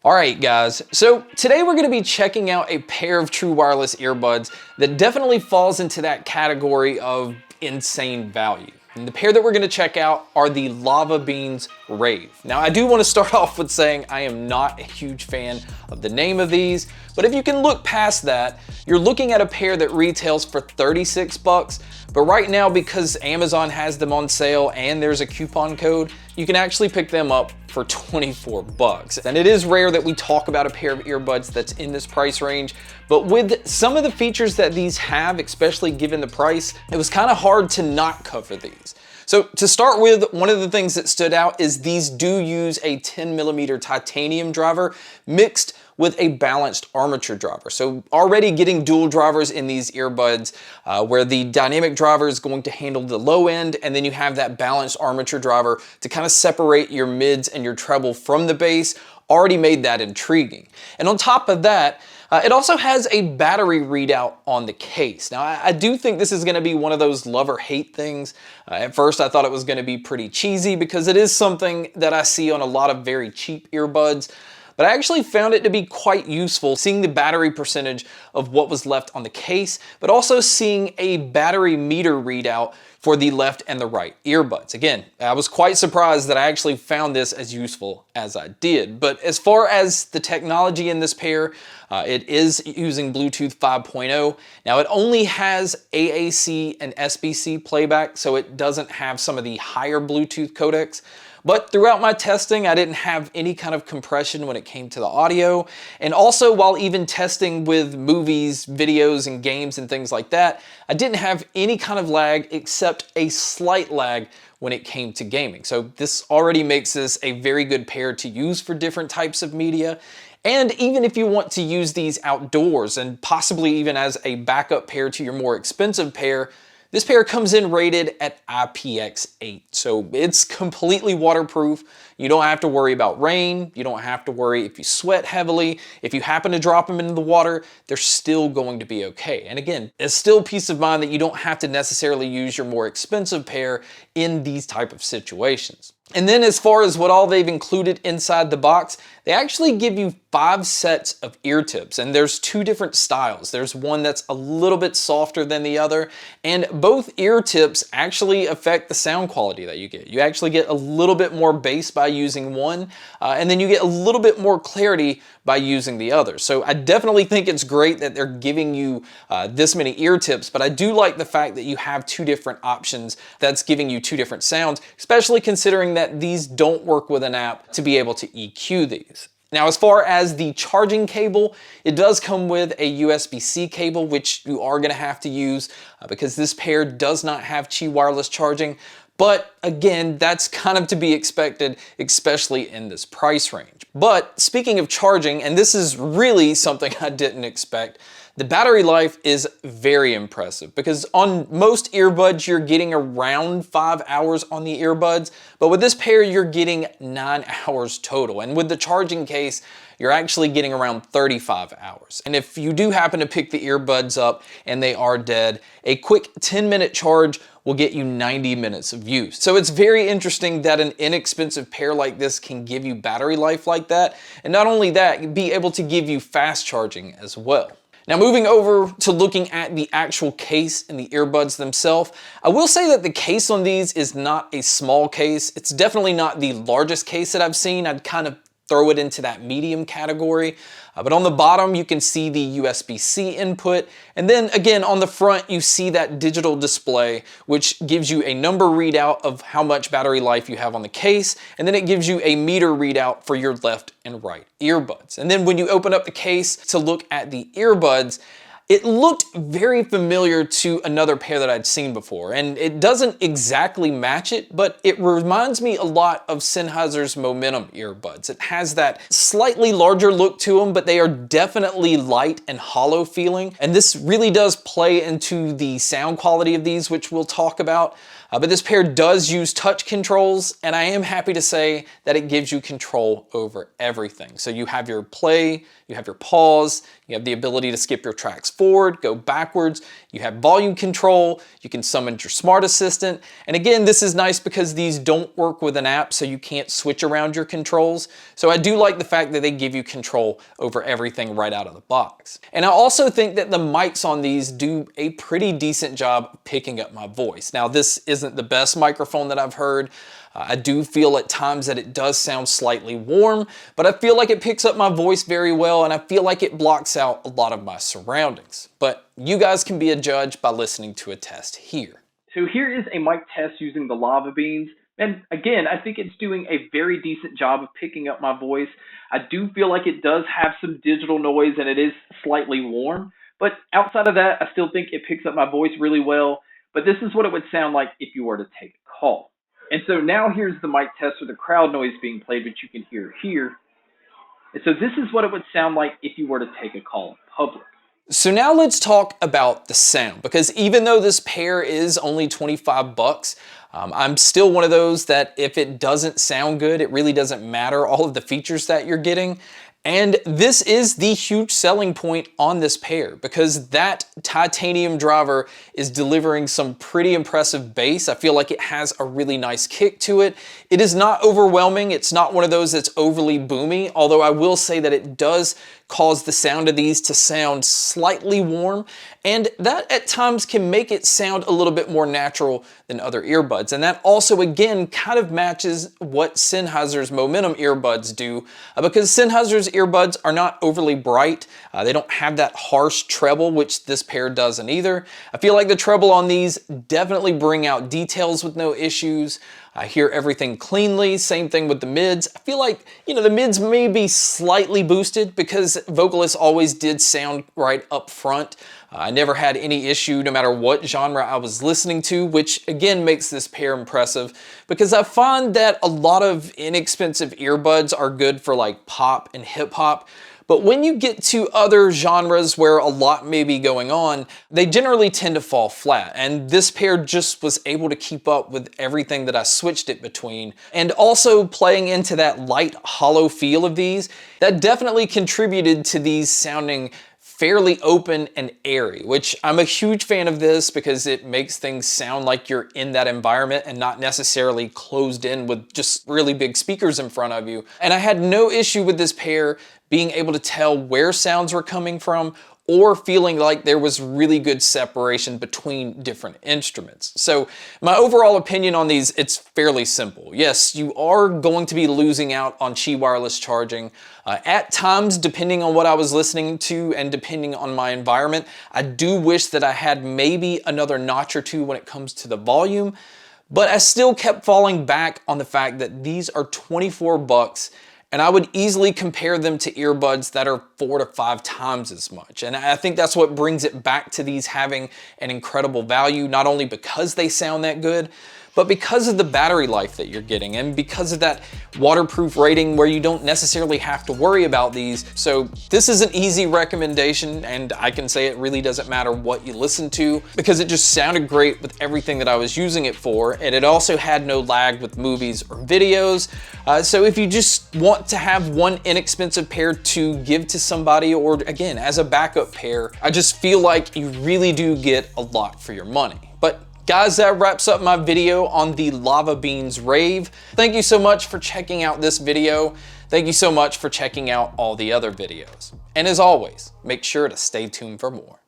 Alright guys, so today we're going to be checking out a pair of true wireless earbuds that definitely falls into that category of insane value. And the pair that we're going to check out are the LavaBeans Rave. Now I do want to start off with saying I am not a huge fan of the name of these, but if you can look past that, you're looking at a pair that retails for 36 bucks, but right now because Amazon has them on sale and there's a coupon code, you can actually pick them up for 24 bucks. And it is rare that we talk about a pair of earbuds that's in this price range, but with some of the features that these have, especially given the price, it was kind of hard to not cover these. So to start with, one of the things that stood out is these do use a 10mm titanium driver mixed with a balanced armature driver. So already getting dual drivers in these earbuds where the dynamic driver is going to handle the low end, and then you have that balanced armature driver to kind of separate your mids and your treble from the bass, already made that intriguing. And on top of that, it also has a battery readout on the case. Now, I do think this is gonna be one of those love or hate things. At first, I thought it was gonna be pretty cheesy because it is something that I see on a lot of very cheap earbuds, but I actually found it to be quite useful seeing the battery percentage of what was left on the case, but also seeing a battery meter readout for the left and the right earbuds. Again, I was quite surprised that I actually found this as useful as I did. But as far as the technology in this pair, it is using Bluetooth 5.0. Now it only has AAC and SBC playback, so it doesn't have some of the higher Bluetooth codecs. But throughout my testing, I didn't have any kind of compression when it came to the audio. And also, while even testing with movies, videos, and games and things like that, I didn't have any kind of lag except a slight lag when it came to gaming. So this already makes this a very good pair to use for different types of media. And even if you want to use these outdoors and possibly even as a backup pair to your more expensive pair, this pair comes in rated at IPX8, so it's completely waterproof. You don't have to worry about rain. You don't have to worry if you sweat heavily. If you happen to drop them into the water, they're still going to be okay. And again, it's still peace of mind that you don't have to necessarily use your more expensive pair in these type of situations. And then as far as what all they've included inside the box, they actually give you 5 sets of ear tips, and there's 2 different styles. There's one that's a little bit softer than the other, and both ear tips actually affect the sound quality that you get. You actually get a little bit more bass by using one, and then you get a little bit more clarity by using the other. So I definitely think it's great that they're giving you this many ear tips, but I do like the fact that you have 2 different options that's giving you 2 different sounds, especially considering that these don't work with an app to be able to EQ these. Now, as far as the charging cable, it does come with a USB-C cable, which you are gonna have to use because this pair does not have Qi wireless charging. But again, that's kind of to be expected, especially in this price range. But speaking of charging, and this is really something I didn't expect, the battery life is very impressive because on most earbuds, you're getting around 5 hours on the earbuds, but with this pair, you're getting 9 hours total. And with the charging case, you're actually getting around 35 hours. And if you do happen to pick the earbuds up and they are dead, a quick 10-minute charge will get you 90 minutes of use. So it's very interesting that an inexpensive pair like this can give you battery life like that. And not only that, be able to give you fast charging as well. Now moving over to looking at the actual case and the earbuds themselves, I will say that the case on these is not a small case. It's definitely not the largest case that I've seen. I'd kind of throw it into that medium category. But on the bottom, you can see the USB-C input. And then again, on the front, you see that digital display, which gives you a number readout of how much battery life you have on the case. And then it gives you a meter readout for your left and right earbuds. And then when you open up the case to look at the earbuds, it looked very familiar to another pair that I'd seen before, and it doesn't exactly match it, but it reminds me a lot of Sennheiser's Momentum earbuds. It has that slightly larger look to them, but they are definitely light and hollow feeling, and this really does play into the sound quality of these, which we'll talk about. But this pair does use touch controls, and I am happy to say that it gives you control over everything. So you have your play, you have your pause, you have the ability to skip your tracks forward, go backwards. You have volume control. You can summon your smart assistant. And again, this is nice because these don't work with an app, so you can't switch around your controls. So I do like the fact that they give you control over everything right out of the box. And I also think that the mics on these do a pretty decent job of picking up my voice. Now, this isn't the best microphone that I've heard. I do feel at times that it does sound slightly warm, but I feel like it picks up my voice very well, and I feel like it blocks out a lot of my surroundings. But you guys can be a judge by listening to a test here. So here is a mic test using the LavaBeans. And again, I think it's doing a very decent job of picking up my voice. I do feel like it does have some digital noise and it is slightly warm, but outside of that, I still think it picks up my voice really well. But this is what it would sound like if you were to take a call. And so now here's the mic test with the crowd noise being played, which you can hear here. And so this is what it would sound like if you were to take a call in public. So now let's talk about the sound, because even though this pair is only 25 bucks, I'm still one of those that if it doesn't sound good, it really doesn't matter all of the features that you're getting. And this is the huge selling point on this pair, because that titanium driver is delivering some pretty impressive bass. I feel like it has a really nice kick to it. It is not overwhelming. It's not one of those that's overly boomy, although I will say that it does cause the sound of these to sound slightly warm, and that at times can make it sound a little bit more natural than other earbuds. And that also, again, kind of matches what Sennheiser's Momentum earbuds do, because Sennheiser's earbuds are not overly bright. They don't have that harsh treble, which this pair doesn't either. I feel like the treble on these definitely bring out details with no issues. I hear everything cleanly. Same thing with the mids. I feel like, the mids may be slightly boosted because vocalists always did sound right up front. I never had any issue no matter what genre I was listening to, which again makes this pair impressive, because I find that a lot of inexpensive earbuds are good for like pop and hip hop. But when you get to other genres where a lot may be going on, they generally tend to fall flat. And this pair just was able to keep up with everything that I switched it between. And also playing into that light, hollow feel of these, that definitely contributed to these sounding fairly open and airy, which I'm a huge fan of this because it makes things sound like you're in that environment and not necessarily closed in with just really big speakers in front of you. And I had no issue with this pair being able to tell where sounds were coming from or feeling like there was really good separation between different instruments. So my overall opinion on these, it's fairly simple. Yes, you are going to be losing out on Qi wireless charging. At times, depending on what I was listening to and depending on my environment, I do wish that I had maybe another notch or two when it comes to the volume, but I still kept falling back on the fact that these are 24 bucks. And I would easily compare them to earbuds that are 4 to 5 times as much. And I think that's what brings it back to these having an incredible value, not only because they sound that good, but because of the battery life that you're getting and because of that waterproof rating where you don't necessarily have to worry about these. So this is an easy recommendation, and I can say it really doesn't matter what you listen to because it just sounded great with everything that I was using it for, and it also had no lag with movies or videos. So if you just want to have one inexpensive pair to give to somebody, or again, as a backup pair, I just feel like you really do get a lot for your money. But guys, that wraps up my video on the LavaBeans Rave. Thank you so much for checking out this video. Thank you so much for checking out all the other videos. And as always, make sure to stay tuned for more.